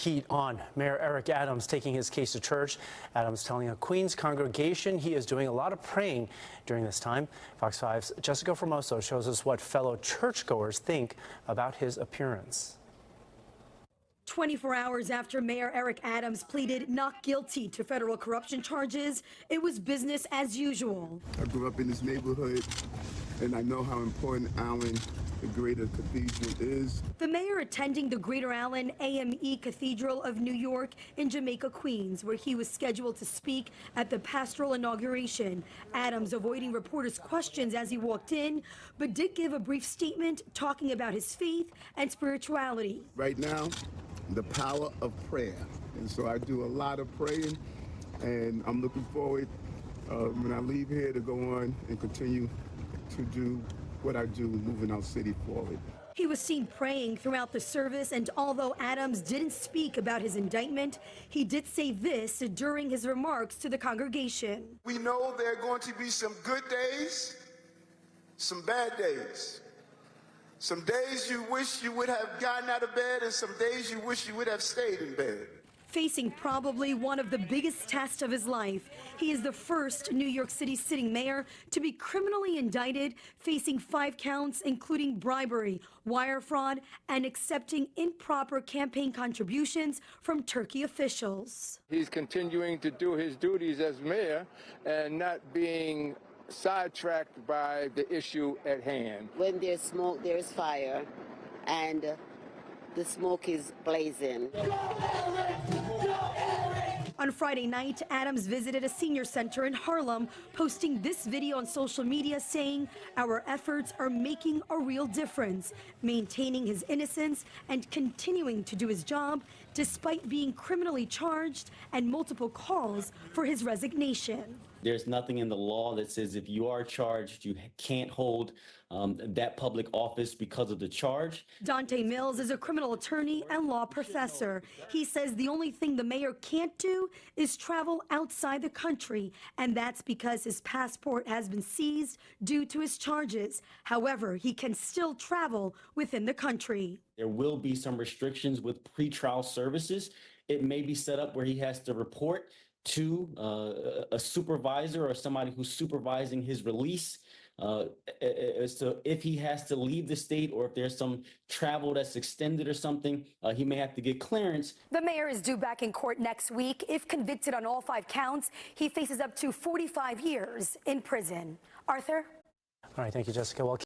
Heat on. Mayor Eric Adams taking his case to church. Adams telling a Queens congregation he is doing a lot of praying during this time. Fox 5's Jessica Formoso shows us what fellow churchgoers think about his appearance. 24 hours after Mayor Eric Adams pleaded not guilty to federal corruption charges, it was business as usual. I grew up in this neighborhood, and I know how important Allen, the Greater Cathedral, is. The mayor attending the Greater Allen AME Cathedral of New York in Jamaica, Queens, where he was scheduled to speak at the pastoral inauguration. Adams avoiding reporters' questions as he walked in, but did give a brief statement talking about his faith and spirituality. Right now, the power of prayer. And so I do a lot of praying, and I'm looking forward when I leave here to go on and continue to do what I do, moving our city forward. He was seen praying throughout the service, and although Adams didn't speak about his indictment, he did say this during his remarks to the congregation. We know there are going to be some good days, some bad days. Some days you wish you would have gotten out of bed, and some days you wish you would have stayed in bed. Facing probably one of the biggest tests of his life, he is the first New York City sitting mayor to be criminally indicted, facing 5 counts, including bribery, wire fraud, and accepting improper campaign contributions from Turkey officials. He's continuing to do his duties as mayor and not being sidetracked by the issue at hand. When there's smoke, there's fire, and the smoke is blazing. On Friday night, Adams visited a senior center in Harlem, posting this video on social media saying, "Our efforts are making a real difference," maintaining his innocence and continuing to do his job despite being criminally charged and multiple calls for his resignation. There's nothing in the law that says if you are charged, you can't hold that public office because of the charge. Dante Mills is a criminal attorney and law professor. He says the only thing the mayor can't do is travel outside the country, and that's because his passport has been seized due to his charges. However, he can still travel within the country. There will be some restrictions with pretrial services. It may be set up where he has to report to a supervisor or somebody who's supervising his release. So if he has to leave the state or if there's some travel that's extended or something, he may have to get clearance. The mayor is due back in court next week. If convicted on all 5 counts, he faces up to 45 years in prison. Arthur? All right, thank you, Jessica. Well,